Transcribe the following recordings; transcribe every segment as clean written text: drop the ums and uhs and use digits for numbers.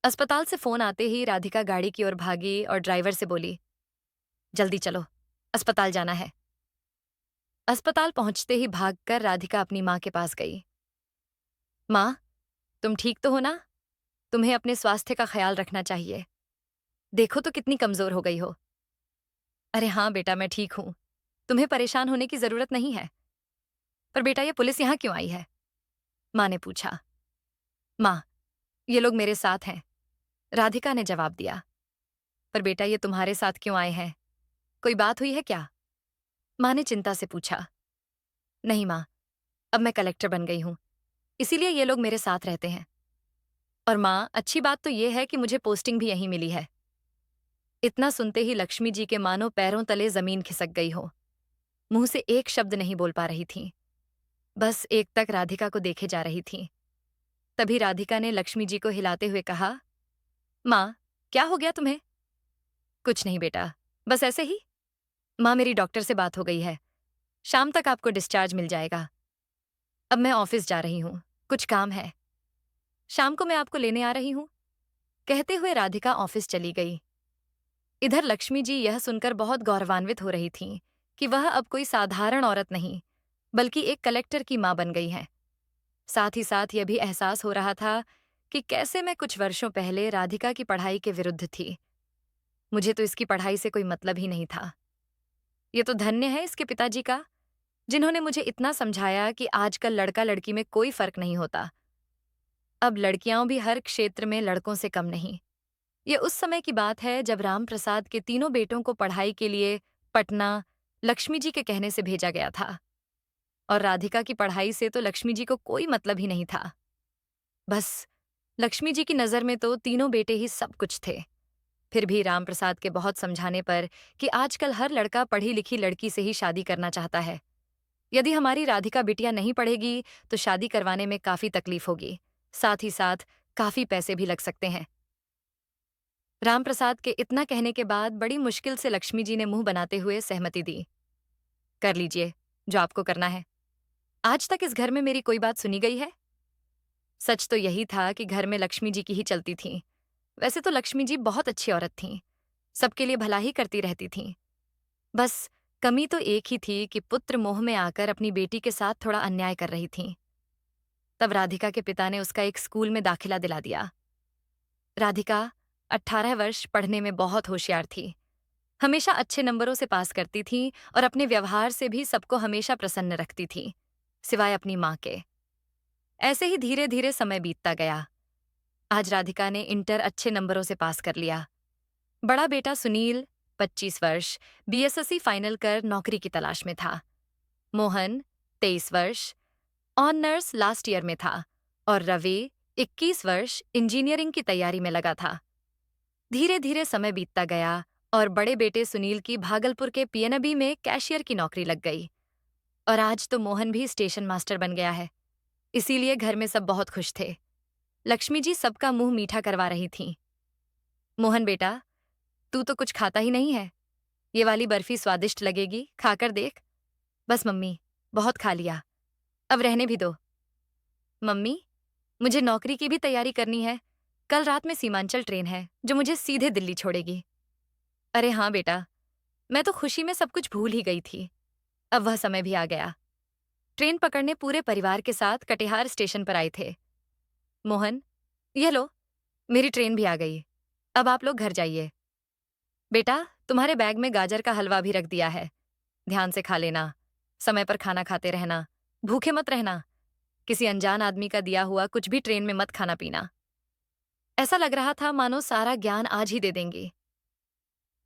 अस्पताल से फोन आते ही राधिका गाड़ी की ओर भागी और ड्राइवर से बोली, जल्दी चलो, अस्पताल जाना है। अस्पताल पहुंचते ही भागकर राधिका अपनी माँ के पास गई। माँ, तुम ठीक तो हो ना? तुम्हें अपने स्वास्थ्य का ख्याल रखना चाहिए। देखो तो कितनी कमजोर हो गई हो। अरे हाँ बेटा, मैं ठीक हूं। तुम्हें परेशान होने की जरूरत नहीं है। पर बेटा, ये पुलिस यहाँ क्यों आई है? माँ ने पूछा। माँ, ये लोग मेरे साथ हैं, राधिका ने जवाब दिया। पर बेटा, ये तुम्हारे साथ क्यों आए हैं? कोई बात हुई है क्या? माँ ने चिंता से पूछा। नहीं माँ, अब मैं कलेक्टर बन गई हूं, इसीलिए ये लोग मेरे साथ रहते हैं। और माँ, अच्छी बात तो ये है कि मुझे पोस्टिंग भी यहीं मिली है। इतना सुनते ही लक्ष्मी जी के मानो पैरों तले जमीन खिसक गई हो। मुंह से एक शब्द नहीं बोल पा रही थीं। बस एकटक राधिका को देखे जा रही थीं। तभी राधिका ने लक्ष्मी जी को हिलाते हुए कहा, माँ, क्या हो गया तुम्हें? कुछ नहीं बेटा, बस ऐसे ही। माँ, मेरी डॉक्टर से बात हो गई है, शाम तक आपको डिस्चार्ज मिल जाएगा। अब मैं ऑफिस जा रही हूँ, कुछ काम है। शाम को मैं आपको लेने आ रही हूँ। कहते हुए राधिका ऑफिस चली गई। इधर लक्ष्मी जी यह सुनकर बहुत गौरवान्वित हो रही थीं कि वह अब कोई साधारण औरत नहीं, बल्कि एक कलेक्टर की मां बन गई हैं। साथ ही साथ यह भी एहसास हो रहा था कि कैसे मैं कुछ वर्षों पहले राधिका की पढ़ाई के विरुद्ध थी। मुझे तो इसकी पढ़ाई से कोई मतलब ही नहीं था। ये तो धन्य है इसके पिताजी का, जिन्होंने मुझे इतना समझाया कि आजकल लड़का लड़की में कोई फर्क नहीं होता। अब लड़कियां भी हर क्षेत्र में लड़कों से कम नहीं। ये उस समय की बात है जब राम प्रसाद के तीनों बेटों को पढ़ाई के लिए पटना लक्ष्मी जी के कहने से भेजा गया था। और राधिका की पढ़ाई से तो लक्ष्मी जी को कोई मतलब ही नहीं था। बस लक्ष्मी जी की नज़र में तो तीनों बेटे ही सब कुछ थे। फिर भी राम प्रसाद के बहुत समझाने पर कि आजकल हर लड़का पढ़ी लिखी लड़की से ही शादी करना चाहता है। यदि हमारी राधिका बिटिया नहीं पढ़ेगी तो शादी करवाने में काफी तकलीफ होगी, साथ ही साथ काफी पैसे भी लग सकते हैं। रामप्रसाद के इतना कहने के बाद बड़ी मुश्किल से लक्ष्मी जी ने मुंह बनाते हुए सहमति दी। कर लीजिए जो आपको करना है। आज तक इस घर में मेरी कोई बात सुनी गई है? सच तो यही था कि घर में लक्ष्मी जी की ही चलती थीं। वैसे तो लक्ष्मी जी बहुत अच्छी औरत थीं, सबके लिए भला ही करती रहती थीं। बस कमी तो एक ही थी कि पुत्र मोह में आकर अपनी बेटी के साथ थोड़ा अन्याय कर रही थीं। तब राधिका के पिता ने उसका एक स्कूल में दाखिला दिला दिया। राधिका 18 वर्ष, पढ़ने में बहुत होशियार थी। हमेशा अच्छे नंबरों से पास करती थी और अपने व्यवहार से भी सबको हमेशा प्रसन्न रखती थी, सिवाय अपनी माँ के। ऐसे ही धीरे धीरे समय बीतता गया। आज राधिका ने इंटर अच्छे नंबरों से पास कर लिया। बड़ा बेटा सुनील 25 वर्ष, बीएसएससी फाइनल कर नौकरी की तलाश में था। मोहन 23 वर्ष, ऑनर्स लास्ट ईयर में था। और रवि 21 वर्ष, इंजीनियरिंग की तैयारी में लगा था। धीरे धीरे समय बीतता गया और बड़े बेटे सुनील की भागलपुर के पीएनबी में कैशियर की नौकरी लग गई। और आज तो मोहन भी स्टेशन मास्टर बन गया है। इसीलिए घर में सब बहुत खुश थे। लक्ष्मी जी सबका मुंह मीठा करवा रही थीं। मोहन बेटा, तू तो कुछ खाता ही नहीं है। ये वाली बर्फी स्वादिष्ट लगेगी, खाकर देख। बस मम्मी, बहुत खा लिया, अब रहने भी दो। मम्मी, मुझे नौकरी की भी तैयारी करनी है। कल रात में सीमांचल ट्रेन है जो मुझे सीधे दिल्ली छोड़ेगी। अरे हाँ बेटा, मैं तो खुशी में सब कुछ भूल ही गई थी। अब वह समय भी आ गया। ट्रेन पकड़ने पूरे परिवार के साथ कटिहार स्टेशन पर आए थे। मोहन, यह लो, मेरी ट्रेन भी आ गई। अब आप लोग घर जाइए। बेटा, तुम्हारे बैग में गाजर का हलवा भी रख दिया है। ध्यान से खा लेना, समय पर खाना खाते रहना, भूखे मत रहना। किसी अनजान आदमी का दिया हुआ कुछ भी ट्रेन में मत खाना पीना। ऐसा लग रहा था मानो सारा ज्ञान आज ही दे देंगी।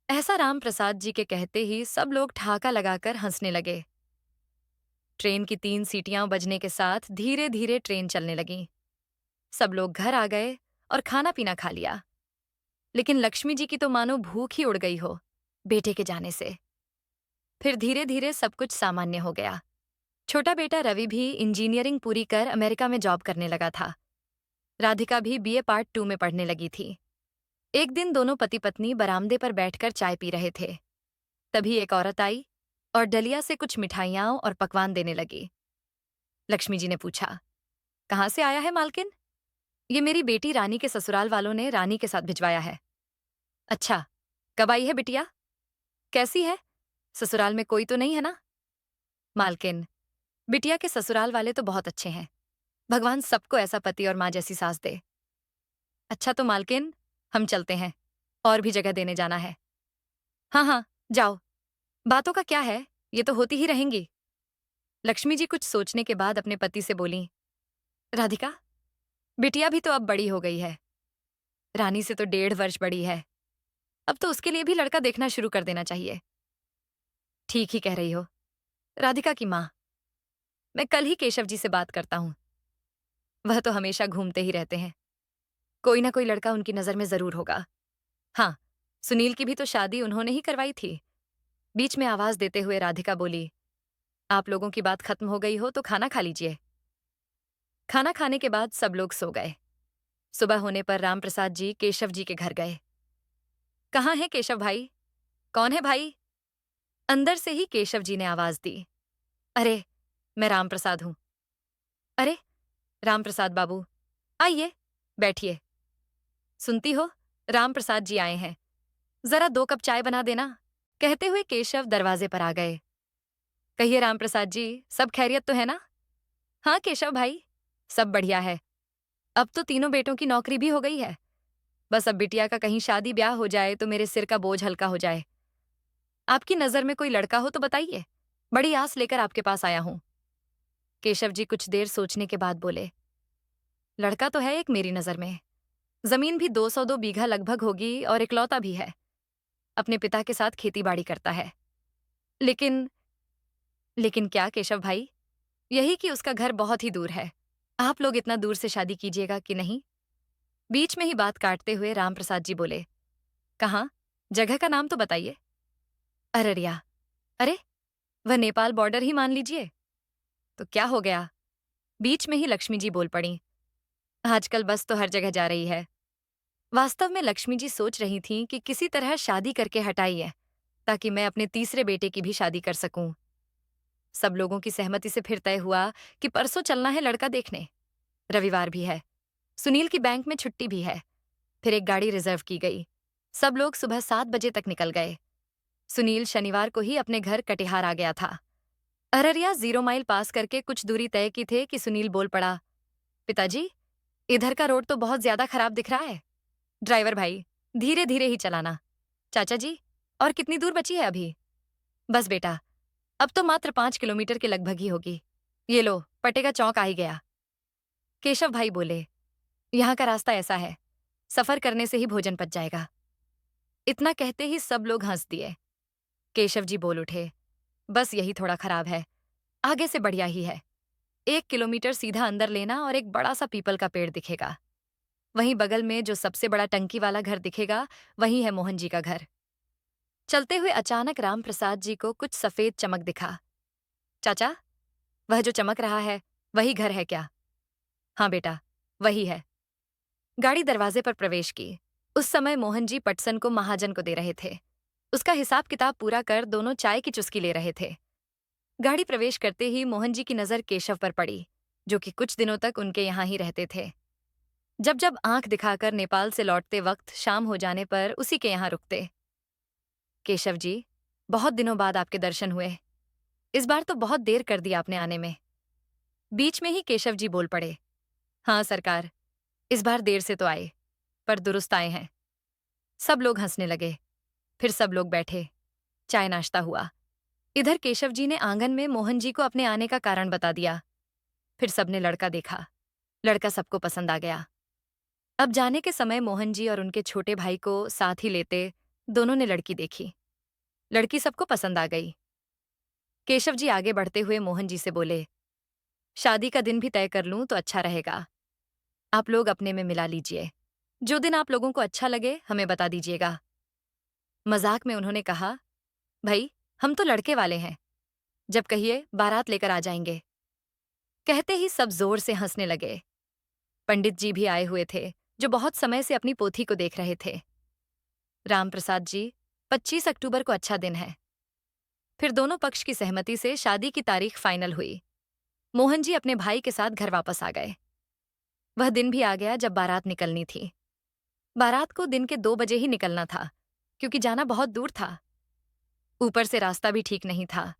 ऐसा राम प्रसाद जी के कहते ही सब लोग ठहाका लगाकर हंसने लगे। ट्रेन की 3 सीटियां बजने के साथ धीरे धीरे ट्रेन चलने लगी। सब लोग घर आ गए और खाना पीना खा लिया। लेकिन लक्ष्मी जी की तो मानो भूख ही उड़ गई हो बेटे के जाने से। फिर धीरे धीरे सब कुछ सामान्य हो गया। छोटा बेटा रवि भी इंजीनियरिंग पूरी कर अमेरिका में जॉब करने लगा था। राधिका भी बीए पार्ट 2 में पढ़ने लगी थी। एक दिन दोनों पति पत्नी बरामदे पर बैठकर चाय पी रहे थे। तभी एक औरत आई और डलिया से कुछ मिठाइयां और पकवान देने लगी। लक्ष्मी जी ने पूछा, कहाँ से आया है मालकिन? ये मेरी बेटी रानी के ससुराल वालों ने रानी के साथ भिजवाया है। अच्छा, कब आई है बिटिया? कैसी है? ससुराल में कोई तो नहीं है ना? मालकिन, बिटिया के ससुराल वाले तो बहुत अच्छे हैं। भगवान सबको ऐसा पति और माँ जैसी सास दे। अच्छा तो मालकिन, हम चलते हैं। और भी जगह देने जाना है। हाँ हाँ, जाओ। बातों का क्या है, ये तो होती ही रहेंगी। लक्ष्मी जी कुछ सोचने के बाद अपने पति से बोलीं, राधिका, बिटिया भी तो अब बड़ी हो गई है। रानी से तो 1.5 वर्ष बड़ी है। अब तो उसके लिए भी लड़का देखना शुरू कर देना चाहिए। ठीक ही कह रही हो। राधिका की माँ, मैं कल ही केशव जी से बात करता हूँ। वह तो हमेशा घूमते ही रहते हैं। कोई ना कोई लड़का उनकी नजर में जरूर होगा। हाँ, सुनील की भी तो शादी उन्होंने ही करवाई थी। बीच में आवाज देते हुए राधिका बोली, आप लोगों की बात खत्म हो गई हो तो खाना खा लीजिए। खाना खाने के बाद सब लोग सो गए। सुबह होने पर रामप्रसाद जी केशव जी के घर गए। कहाँ है केशव भाई? कौन है भाई? अंदर से ही केशव जी ने आवाज दी। अरे, मैं रामप्रसाद हूं। अरे, रामप्रसाद बाबू, आइए, बैठिए। सुनती हो, रामप्रसाद जी आए हैं। जरा 2 कप चाय बना देना। कहते हुए केशव दरवाजे पर आ गए। कहिए रामप्रसाद जी, सब खैरियत तो है ना? हाँ केशव भाई, सब बढ़िया है। अब तो तीनों बेटों की नौकरी भी हो गई है। बस अब बिटिया का कहीं शादी ब्याह हो जाए तो मेरे सिर का बोझ हल्का हो जाए। आपकी नजर में कोई लड़का हो तो बताइए। बड़ी आस लेकर आपके पास आया हूं। केशव जी कुछ देर सोचने के बाद बोले, लड़का तो है एक मेरी नजर में। जमीन भी 202 बीघा लगभग होगी और इकलौता भी है। अपने पिता के साथ खेती बाड़ी करता है। लेकिन लेकिन क्या केशव भाई? यही कि उसका घर बहुत ही दूर है। आप लोग इतना दूर से शादी कीजिएगा कि नहीं? बीच में ही बात काटते हुए रामप्रसाद जी बोले, कहाँ? जगह का नाम तो बताइए। अररिया। अरे, वह नेपाल बॉर्डर ही मान लीजिए। तो क्या हो गया? बीच में ही लक्ष्मी जी बोल पड़ी, आजकल बस तो हर जगह जा रही है। वास्तव में लक्ष्मी जी सोच रही थीं कि किसी तरह शादी करके हटाइए ताकि मैं अपने तीसरे बेटे की भी शादी कर सकूं। सब लोगों की सहमति से फिर तय हुआ कि परसों चलना है लड़का देखने। रविवार भी है। सुनील की बैंक में छुट्टी भी है। फिर एक गाड़ी रिजर्व की गई। सब लोग सुबह 7 बजे तक निकल गए। सुनील शनिवार को ही अपने घर कटिहार आ गया था। अररिया 0 माइल पास करके कुछ दूरी तय की थे कि सुनील बोल पड़ा, पिताजी, इधर का रोड तो बहुत ज्यादा खराब दिख रहा है। ड्राइवर भाई, धीरे धीरे ही चलाना। चाचा जी, और कितनी दूर बची है अभी? बस बेटा, अब तो मात्र 5 किलोमीटर के लगभग ही होगी। ये लो, पटेगा चौक आ ही गया। केशव भाई बोले, यहाँ का रास्ता ऐसा है, सफर करने से ही भोजन पच जाएगा। इतना कहते ही सब लोग हंस दिए। केशव जी बोल उठे, बस यही थोड़ा खराब है, आगे से बढ़िया ही है। 1 किलोमीटर सीधा अंदर लेना और एक बड़ा सा पीपल का पेड़ दिखेगा। वहीं बगल में जो सबसे बड़ा टंकी वाला घर दिखेगा, वही है मोहन जी का घर। चलते हुए अचानक रामप्रसाद जी को कुछ सफेद चमक दिखा। चाचा, वह जो चमक रहा है, वही घर है क्या? हाँ बेटा, वही है। गाड़ी दरवाजे पर प्रवेश की। उस समय मोहन जी पटसन को महाजन को दे रहे थे। उसका हिसाब किताब पूरा कर दोनों चाय की चुस्की ले रहे थे। गाड़ी प्रवेश करते ही मोहन जी की नजर केशव पर पड़ी, जो कि कुछ दिनों तक उनके यहाँ ही रहते थे। जब जब आंख दिखाकर नेपाल से लौटते वक्त शाम हो जाने पर उसी के यहाँ रुकते। केशव जी, बहुत दिनों बाद आपके दर्शन हुए। इस बार तो बहुत देर कर दी आपने आने में। बीच में ही केशव जी बोल पड़े, हाँ सरकार, इस बार देर से तो आए, पर दुरुस्त आए हैं। सब लोग हंसने लगे। फिर सब लोग बैठे। चाय नाश्ता हुआ। इधर केशव जी ने आंगन में मोहन जी को अपने आने का कारण बता दिया। फिर सबने लड़का देखा। लड़का सबको पसंद आ गया। अब जाने के समय मोहन जी और उनके छोटे भाई को साथ ही लेते दोनों ने लड़की देखी। लड़की सबको पसंद आ गई। केशव जी आगे बढ़ते हुए मोहन जी से बोले, शादी का दिन भी तय कर लूं तो अच्छा रहेगा। आप लोग अपने में मिला लीजिए। जो दिन आप लोगों को अच्छा लगे हमें बता दीजिएगा। मजाक में उन्होंने कहा, भाई, हम तो लड़के वाले हैं, जब कहिए बारात लेकर आ जाएंगे। कहते ही सब जोर से हंसने लगे। पंडित जी भी आए हुए थे, जो बहुत समय से अपनी पोथी को देख रहे थे। रामप्रसाद जी, 25 अक्टूबर को अच्छा दिन है। फिर दोनों पक्ष की सहमति से शादी की तारीख फाइनल हुई। मोहन जी अपने भाई के साथ घर वापस आ गए। वह दिन भी आ गया जब बारात निकलनी थी। बारात को दिन के 2 बजे ही निकलना था, क्योंकि जाना बहुत दूर था। ऊपर से रास्ता भी ठीक नहीं था।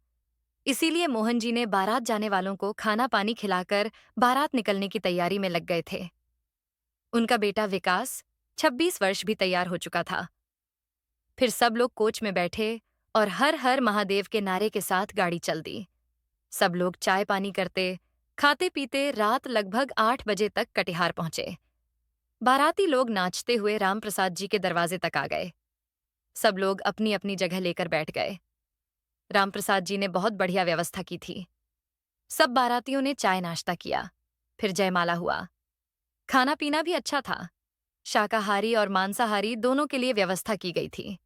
इसीलिए मोहन जी ने बारात जाने वालों को खाना पानी खिलाकर बारात निकलने की तैयारी में लग गए थे। उनका बेटा विकास 26 वर्ष भी तैयार हो चुका था। फिर सब लोग कोच में बैठे और हर हर महादेव के नारे के साथ गाड़ी चल दी। सब लोग चाय पानी करते, खाते पीते रात लगभग 8 बजे तक कटिहार पहुंचे। बाराती लोग नाचते हुए रामप्रसाद जी के दरवाजे तक आ गए। सब लोग अपनी अपनी जगह लेकर बैठ गए। रामप्रसाद जी ने बहुत बढ़िया व्यवस्था की थी। सब बारातियों ने चाय नाश्ता किया, फिर जयमाला हुआ। खाना पीना भी अच्छा था। शाकाहारी और मांसाहारी दोनों के लिए व्यवस्था की गई थी।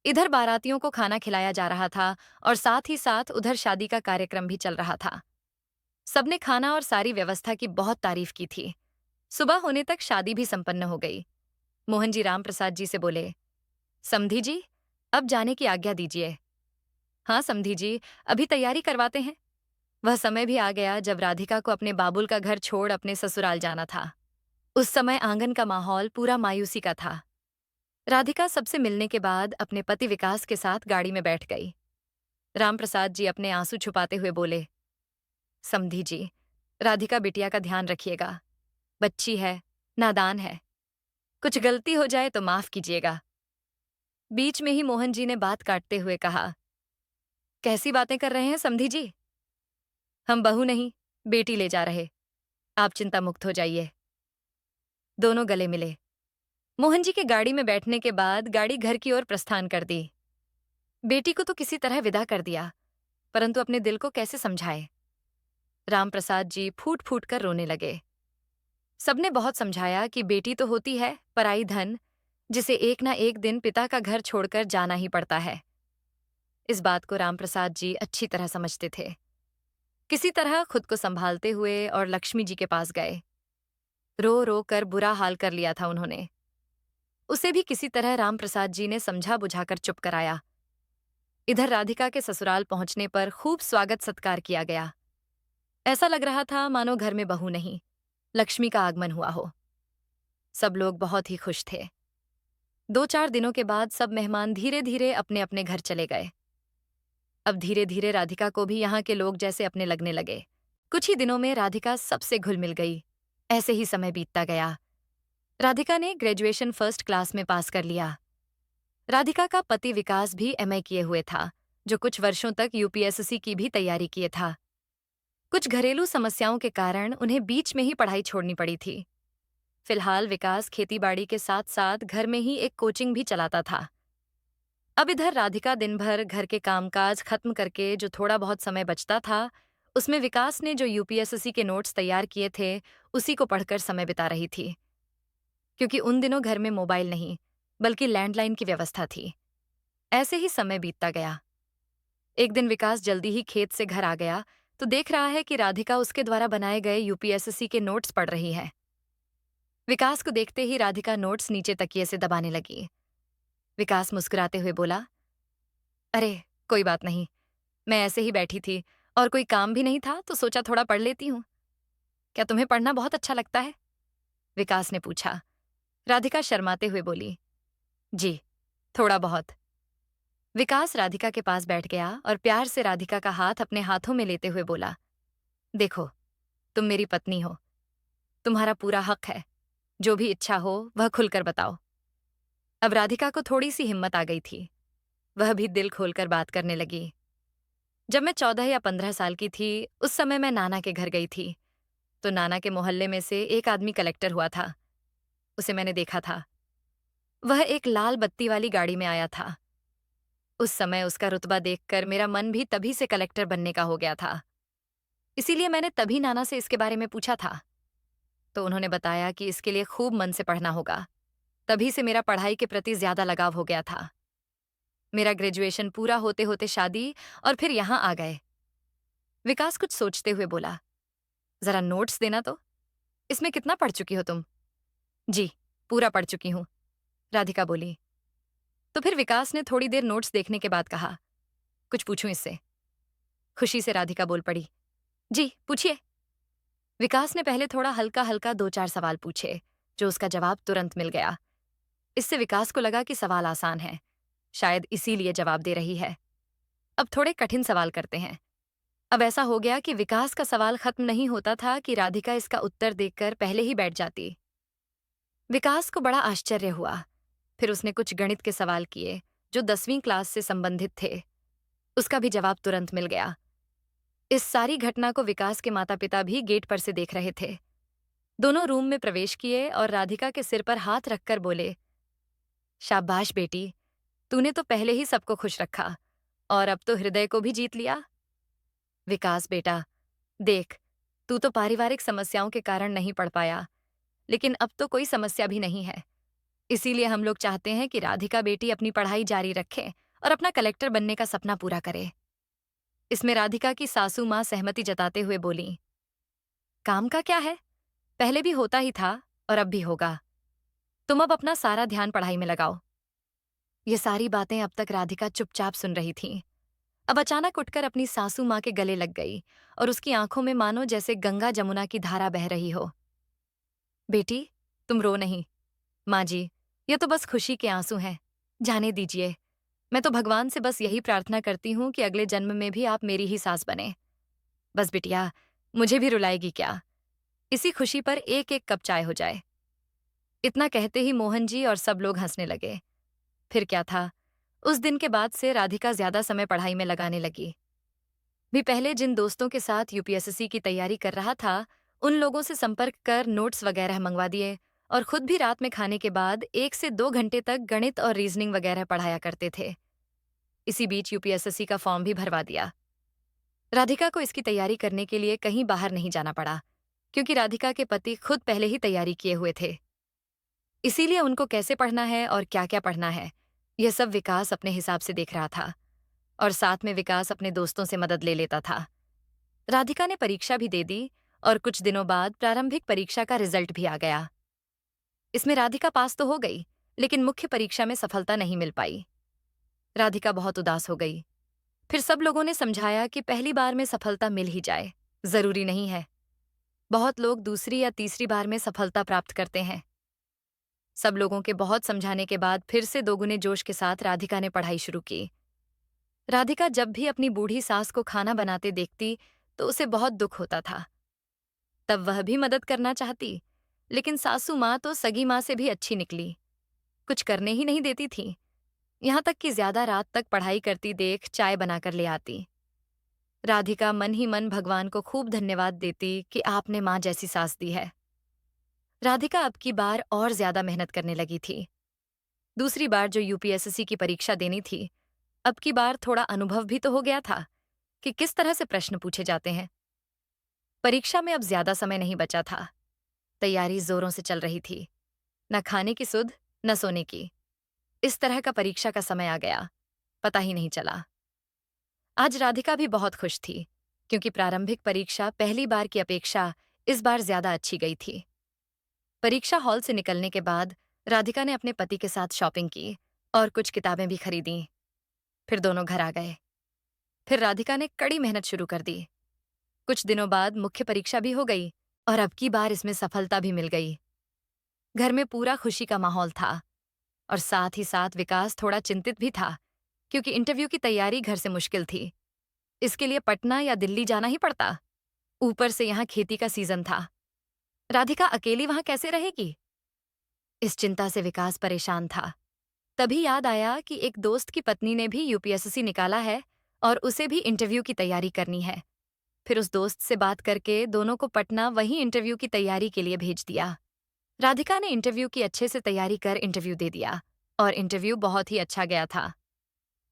इधर बारातियों को खाना खिलाया जा रहा था और साथ ही साथ उधर शादी का कार्यक्रम भी चल रहा था। सबने खाना और सारी व्यवस्था की बहुत तारीफ की थी। सुबह होने तक शादी भी संपन्न हो गई। मोहन जी रामप्रसाद जी से बोले, समधी जी, अब जाने की आज्ञा दीजिए। हाँ समधी जी, अभी तैयारी करवाते हैं। वह समय भी आ गया जब राधिका को अपने बाबुल का घर छोड़ अपने ससुराल जाना था। उस समय आंगन का माहौल पूरा मायूसी का था। राधिका सबसे मिलने के बाद अपने पति विकास के साथ गाड़ी में बैठ गई। रामप्रसाद जी अपने आंसू छुपाते हुए बोले, समधी जी, राधिका बिटिया का ध्यान रखिएगा। बच्ची है, नादान है। कुछ गलती हो जाए तो माफ कीजिएगा। बीच में ही मोहन जी ने बात काटते हुए कहा, कैसी बातें कर रहे हैं समधी जी? हम बहू नहीं, बेटी ले जा रहे। आप चिंता मुक्त हो जाइए। दोनों गले मिले। मोहन जी के गाड़ी में बैठने के बाद गाड़ी घर की ओर प्रस्थान कर दी। बेटी को तो किसी तरह विदा कर दिया, परंतु अपने दिल को कैसे समझाए? रामप्रसाद जी फूट फूट कर रोने लगे। सबने बहुत समझाया कि बेटी तो होती है पराई धन, जिसे एक ना एक दिन पिता का घर छोड़कर जाना ही पड़ता है। इस बात को रामप्रसाद जी अच्छी तरह समझते थे। किसी तरह खुद को संभालते हुए और लक्ष्मी जी के पास गए। रो रो कर बुरा हाल कर लिया था उन्होंने। उसे भी किसी तरह रामप्रसाद जी ने समझा बुझाकर चुप कराया। इधर राधिका के ससुराल पहुंचने पर खूब स्वागत सत्कार किया गया। ऐसा लग रहा था मानो घर में बहू नहीं, लक्ष्मी का आगमन हुआ हो। सब लोग बहुत ही खुश थे। 2-4 दिनों के बाद सब मेहमान धीरे धीरे अपने अपने घर चले गए। अब धीरे धीरे राधिका को भी यहाँ के लोग जैसे अपने लगने लगे। कुछ ही दिनों में राधिका सबसे घुल मिल गई। ऐसे ही समय बीतता गया। राधिका ने ग्रेजुएशन फर्स्ट क्लास में पास कर लिया। राधिका का पति विकास भी एमए किए हुए था, जो कुछ वर्षों तक यूपीएससी की भी तैयारी किए था। कुछ घरेलू समस्याओं के कारण उन्हें बीच में ही पढ़ाई छोड़नी पड़ी थी। फिलहाल विकास खेतीबाड़ी के साथ साथ घर में ही एक कोचिंग भी चलाता था। अब इधर राधिका दिन भर घर के कामकाज खत्म करके जो थोड़ा बहुत समय बचता था, उसमें विकास ने जो यूपीएससी के नोट्स तैयार किए थे, उसी को पढ़कर समय बिता रही थी। क्योंकि उन दिनों घर में मोबाइल नहीं, बल्कि लैंडलाइन की व्यवस्था थी। ऐसे ही समय बीतता गया। एक दिन विकास जल्दी ही खेत से घर आ गया तो देख रहा है कि राधिका उसके द्वारा बनाए गए यूपीएससी के नोट्स पढ़ रही है। विकास को देखते ही राधिका नोट्स नीचे तकिए से दबाने लगी। विकास मुस्कुराते हुए बोला, अरे कोई बात नहीं, मैं ऐसे ही बैठी थी और कोई काम भी नहीं था तो सोचा थोड़ा पढ़ लेती हूँ। क्या तुम्हें पढ़ना बहुत अच्छा लगता है? विकास ने पूछा। राधिका शर्माते हुए बोली, जी, थोड़ा बहुत। विकास राधिका के पास बैठ गया और प्यार से राधिका का हाथ अपने हाथों में लेते हुए बोला, देखो, तुम मेरी पत्नी हो। तुम्हारा पूरा हक है। जो भी इच्छा हो वह खुलकर बताओ। अब राधिका को थोड़ी सी हिम्मत आ गई थी। वह भी दिल खोलकर बात करने लगी। जब मैं 14 या 15 साल की थी, उस समय मैं नाना के घर गई थी। तो नाना के मोहल्ले में से एक आदमी कलेक्टर हुआ था। उसे मैंने देखा था। वह एक लाल बत्ती वाली गाड़ी में आया था। उस समय उसका रुतबा देखकर मेरा मन भी तभी से कलेक्टर बनने का हो गया था। इसीलिए मैंने तभी नाना से इसके बारे में पूछा था। तो उन्होंने बताया कि इसके लिए खूब मन से पढ़ना होगा। तभी से मेरा पढ़ाई के प्रति ज्यादा लगाव हो गया था। मेरा ग्रेजुएशन पूरा होते होते शादी और फिर यहां आ गए। विकास कुछ सोचते हुए बोला, जरा नोट्स देना तो। इसमें कितना पढ़ चुकी हो तुम? जी, पूरा पढ़ चुकी हूं, राधिका बोली। तो फिर विकास ने थोड़ी देर नोट्स देखने के बाद कहा, कुछ पूछूं इससे? खुशी से राधिका बोल पड़ी, जी पूछिए। विकास ने पहले थोड़ा हल्का हल्का दो चार सवाल पूछे, जो उसका जवाब तुरंत मिल गया। इससे विकास को लगा कि सवाल आसान है, शायद इसीलिए जवाब दे रही है। अब थोड़े कठिन सवाल करते हैं। अब ऐसा हो गया कि विकास का सवाल खत्म नहीं होता था कि राधिका इसका उत्तर देखकर पहले ही बैठ जाती। विकास को बड़ा आश्चर्य हुआ। फिर उसने कुछ गणित के सवाल किए, जो 10वीं क्लास से संबंधित थे। उसका भी जवाब तुरंत मिल गया। इस सारी घटना को विकास के माता पिता भी गेट पर से देख रहे थे। दोनों रूम में प्रवेश किए और राधिका के सिर पर हाथ रखकर बोले, शाबाश बेटी, तूने तो पहले ही सबको खुश रखा और अब तो हृदय को भी जीत लिया। विकास बेटा, देख, तू तो पारिवारिक समस्याओं के कारण नहीं पढ़ पाया, लेकिन अब तो कोई समस्या भी नहीं है। इसीलिए हम लोग चाहते हैं कि राधिका बेटी अपनी पढ़ाई जारी रखे और अपना कलेक्टर बनने का सपना पूरा करे। इसमें राधिका की सासू माँ सहमति जताते हुए बोली, काम का क्या है, पहले भी होता ही था और अब भी होगा। तुम अब अपना सारा ध्यान पढ़ाई में लगाओ। ये सारी बातें अब तक राधिका चुपचाप सुन रही थी। अब अचानक उठकर अपनी सासू माँ के गले लग गई और उसकी आंखों में मानो जैसे गंगा जमुना की धारा बह रही हो। बेटी, तुम रो नहीं। माँ जी, ये तो बस खुशी के आंसू हैं। जाने दीजिए। मैं तो भगवान से बस यही प्रार्थना करती हूँ कि अगले जन्म में भी आप मेरी ही सास बने। बस बिटिया, मुझे भी रुलाएगी क्या? इसी खुशी पर एक एक कप चाय हो जाए। इतना कहते ही मोहन जी और सब लोग हंसने लगे। फिर क्या था, उस दिन के बाद से राधिका ज्यादा समय पढ़ाई में लगाने लगी। भी पहले जिन दोस्तों के साथ यूपीएससी की तैयारी कर रहा था, उन लोगों से संपर्क कर नोट्स वगैरह मंगवा दिए और खुद भी रात में खाने के बाद 1 से 2 घंटे तक गणित और रीजनिंग वगैरह पढ़ाया करते थे। इसी बीच यूपीएससी का फॉर्म भी भरवा दिया। राधिका को इसकी तैयारी करने के लिए कहीं बाहर नहीं जाना पड़ा, क्योंकि राधिका के पति खुद पहले ही तैयारी किए हुए थे। इसीलिए उनको कैसे पढ़ना है और क्या क्या पढ़ना है, यह सब विकास अपने हिसाब से देख रहा था और साथ में विकास अपने दोस्तों से मदद ले लेता था। राधिका ने परीक्षा भी दे दी और कुछ दिनों बाद प्रारंभिक परीक्षा का रिजल्ट भी आ गया। इसमें राधिका पास तो हो गई, लेकिन मुख्य परीक्षा में सफलता नहीं मिल पाई। राधिका बहुत उदास हो गई। फिर सब लोगों ने समझाया कि पहली बार में सफलता मिल ही जाए, जरूरी नहीं है। बहुत लोग दूसरी या तीसरी बार में सफलता प्राप्त करते हैं। सब लोगों के बहुत समझाने के बाद फिर से दोगुने जोश के साथ राधिका ने पढ़ाई शुरू की। राधिका जब भी अपनी बूढ़ी सास को खाना बनाते देखती तो उसे बहुत दुख होता था। तब वह भी मदद करना चाहती, लेकिन सासू माँ तो सगी माँ से भी अच्छी निकली। कुछ करने ही नहीं देती थी, यहाँ तक कि ज्यादा रात तक पढ़ाई करती देख चाय बनाकर ले आती। राधिका मन ही मन भगवान को खूब धन्यवाद देती कि आपने माँ जैसी सास दी है। राधिका अब की बार और ज्यादा मेहनत करने लगी थी। दूसरी बार जो यूपीएससी की परीक्षा देनी थी, अब की बार थोड़ा अनुभव भी तो हो गया था कि किस तरह से प्रश्न पूछे जाते हैं। परीक्षा में अब ज्यादा समय नहीं बचा था। तैयारी जोरों से चल रही थी। न खाने की सुध, न सोने की। इस तरह का परीक्षा का समय आ गया, पता ही नहीं चला। आज राधिका भी बहुत खुश थी, क्योंकि प्रारंभिक परीक्षा पहली बार की अपेक्षा इस बार ज्यादा अच्छी गई थी। परीक्षा हॉल से निकलने के बाद राधिका ने अपने पति के साथ शॉपिंग की और कुछ किताबें भी खरीदी। फिर दोनों घर आ गए। फिर राधिका ने कड़ी मेहनत शुरू कर दी। कुछ दिनों बाद मुख्य परीक्षा भी हो गई और अब की बार इसमें सफलता भी मिल गई। घर में पूरा खुशी का माहौल था और साथ ही साथ विकास थोड़ा चिंतित भी था, क्योंकि इंटरव्यू की तैयारी घर से मुश्किल थी। इसके लिए पटना या दिल्ली जाना ही पड़ता। ऊपर से यहाँ खेती का सीजन था। राधिका अकेली वहां कैसे रहेगी? इस चिंता से विकास परेशान था। तभी याद आया कि एक दोस्त की पत्नी ने भी यूपीएससी निकाला है और उसे भी इंटरव्यू की तैयारी करनी है। फिर उस दोस्त से बात करके दोनों को पटना वही इंटरव्यू की तैयारी के लिए भेज दिया। राधिका ने इंटरव्यू की अच्छे से तैयारी कर इंटरव्यू दे दिया और इंटरव्यू बहुत ही अच्छा गया था।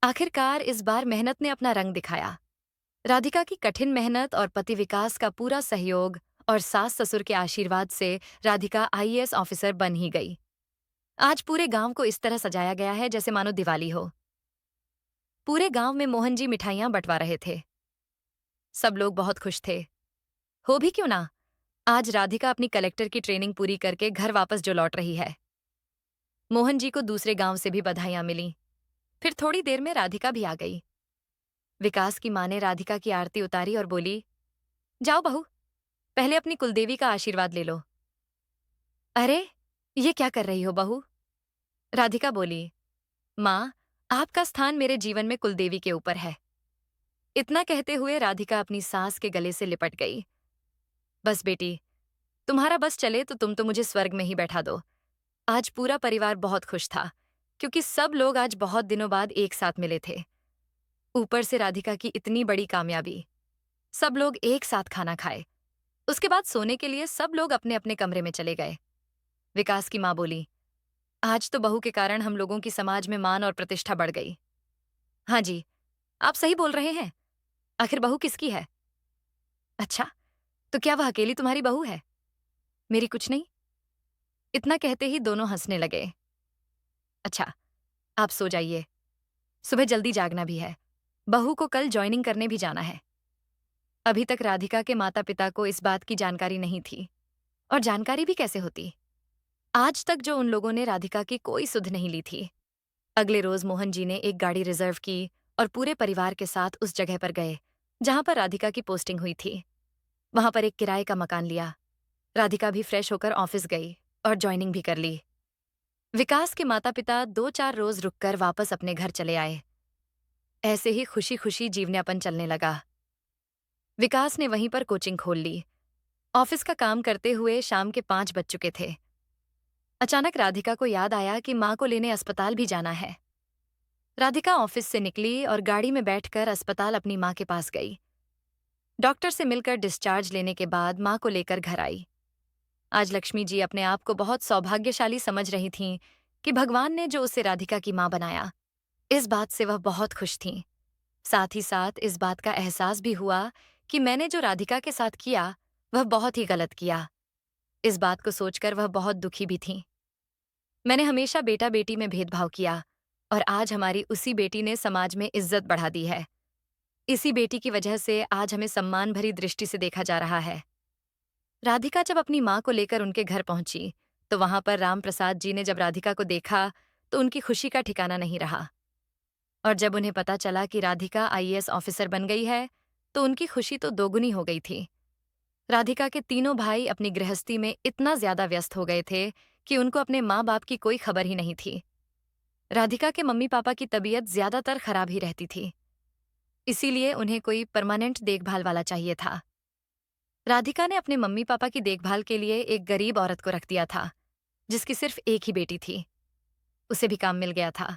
आखिरकार इस बार मेहनत ने अपना रंग दिखाया। राधिका की कठिन मेहनत और पति विकास का पूरा सहयोग और सास ससुर के आशीर्वाद से राधिका आईएएस ऑफिसर बन ही गई। आज पूरे गांव को इस तरह सजाया गया है जैसे मानो दिवाली हो। पूरे गांव में मोहन जी मिठाइयां बंटवा रहे थे। सब लोग बहुत खुश थे। हो भी क्यों ना, आज राधिका अपनी कलेक्टर की ट्रेनिंग पूरी करके घर वापस जो लौट रही है। मोहन जी को दूसरे गांव से भी बधाइयां मिली। फिर थोड़ी देर में राधिका भी आ गई। विकास की माँ ने राधिका की आरती उतारी और बोली, जाओ बहू, पहले अपनी कुलदेवी का आशीर्वाद ले लो। अरे, ये क्या कर रही हो बहू? राधिका बोली, माँ, आपका स्थान मेरे जीवन में कुलदेवी के ऊपर है। इतना कहते हुए राधिका अपनी सास के गले से लिपट गई। बस बेटी, तुम्हारा बस चले तो तुम तो मुझे स्वर्ग में ही बैठा दो। आज पूरा परिवार बहुत खुश था, क्योंकि सब लोग आज बहुत दिनों बाद एक साथ मिले थे। ऊपर से राधिका की इतनी बड़ी कामयाबी। सब लोग एक साथ खाना खाए। उसके बाद सोने के लिए सब लोग अपने अपने कमरे में चले गए। विकास की माँ बोली, आज तो बहू के कारण हम लोगों की समाज में मान और प्रतिष्ठा बढ़ गई। हाँ जी, आप सही बोल रहे हैं। आखिर बहू किसकी है? अच्छा, तो क्या वह अकेली तुम्हारी बहू है? मेरी कुछ नहीं। इतना कहते ही दोनों हंसने लगे। अच्छा, आप सो जाइए, सुबह जल्दी जागना भी है। बहू को कल ज्वाइनिंग करने भी जाना है। अभी तक राधिका के माता पिता को इस बात की जानकारी नहीं थी। और जानकारी भी कैसे होती? आज तक जो उन लोगों ने राधिका की कोई सुध नहीं ली थी। अगले रोज मोहन जी ने एक गाड़ी रिजर्व की और पूरे परिवार के साथ उस जगह पर गए जहां पर राधिका की पोस्टिंग हुई थी। वहां पर एक किराए का मकान लिया। राधिका भी फ्रेश होकर ऑफिस गई और ज्वाइनिंग भी कर ली। विकास के माता पिता 2-4 रोज रुककर वापस अपने घर चले आए। ऐसे ही खुशी खुशी जीवनयापन चलने लगा। विकास ने वहीं पर कोचिंग खोल ली। ऑफिस का काम करते हुए शाम के 5 बज चुके थे। अचानक राधिका को याद आया कि माँ को लेने अस्पताल भी जाना है। राधिका ऑफिस से निकली और गाड़ी में बैठकर अस्पताल अपनी माँ के पास गई। डॉक्टर से मिलकर डिस्चार्ज लेने के बाद माँ को लेकर घर आई। आज लक्ष्मी जी अपने आप को बहुत सौभाग्यशाली समझ रही थीं कि भगवान ने जो उसे राधिका की माँ बनाया। इस बात से वह बहुत खुश थीं। साथ ही साथ इस बात का एहसास भी हुआ कि मैंने जो राधिका के साथ किया, वह बहुत ही गलत किया। इस बात को सोचकर वह बहुत दुखी भी थीं। मैंने हमेशा बेटा बेटी में भेदभाव किया और आज हमारी उसी बेटी ने समाज में इज्जत बढ़ा दी है। इसी बेटी की वजह से आज हमें सम्मान भरी दृष्टि से देखा जा रहा है। राधिका जब अपनी माँ को लेकर उनके घर पहुंची, तो वहां पर राम प्रसाद जी ने जब राधिका को देखा, तो उनकी खुशी का ठिकाना नहीं रहा। और जब उन्हें पता चला कि राधिका आईएएस ऑफिसर बन गई है, तो उनकी खुशी तो दोगुनी हो गई थी। राधिका के तीनों भाई अपनी गृहस्थी में इतना ज्यादा व्यस्त हो गए थे कि उनको अपने माँ बाप की कोई खबर ही नहीं थी। राधिका के मम्मी पापा की तबीयत ज्यादातर खराब ही रहती थी, इसीलिए उन्हें कोई परमानेंट देखभाल वाला चाहिए था। राधिका ने अपने मम्मी पापा की देखभाल के लिए एक गरीब औरत को रख दिया था, जिसकी सिर्फ एक ही बेटी थी। उसे भी काम मिल गया था।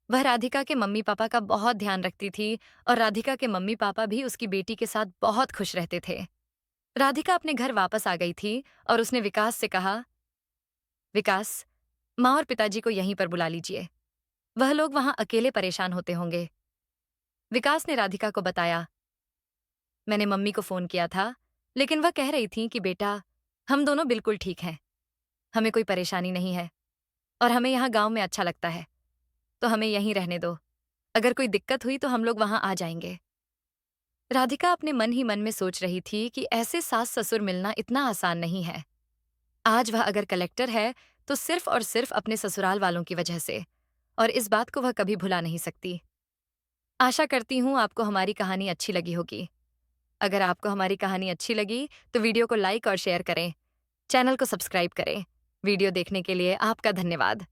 वह राधिका के मम्मी पापा का बहुत ध्यान रखती थी और राधिका के मम्मी पापा भी उसकी बेटी के साथ बहुत खुश रहते थे। राधिका अपने घर वापस आ गई थी और उसने विकास से कहा, विकास, माँ और पिताजी को यहीं पर बुला लीजिए। वह लोग वहां अकेले परेशान होते होंगे। विकास ने राधिका को बताया, मैंने मम्मी को फोन किया था, लेकिन वह कह रही थी कि बेटा, हम दोनों बिल्कुल ठीक हैं। हमें कोई परेशानी नहीं है और हमें यहाँ गांव में अच्छा लगता है, तो हमें यहीं रहने दो। अगर कोई दिक्कत हुई तो हम लोग वहां आ जाएंगे। राधिका अपने मन ही मन में सोच रही थी कि ऐसे सास ससुर मिलना इतना आसान नहीं है। आज वह अगर कलेक्टर है, तो सिर्फ और सिर्फ अपने ससुराल वालों की वजह से, और इस बात को वह कभी भुला नहीं सकती। आशा करती हूँ आपको हमारी कहानी अच्छी लगी होगी। अगर आपको हमारी कहानी अच्छी लगी, तो वीडियो को लाइक और शेयर करें। चैनल को सब्सक्राइब करें। वीडियो देखने के लिए आपका धन्यवाद।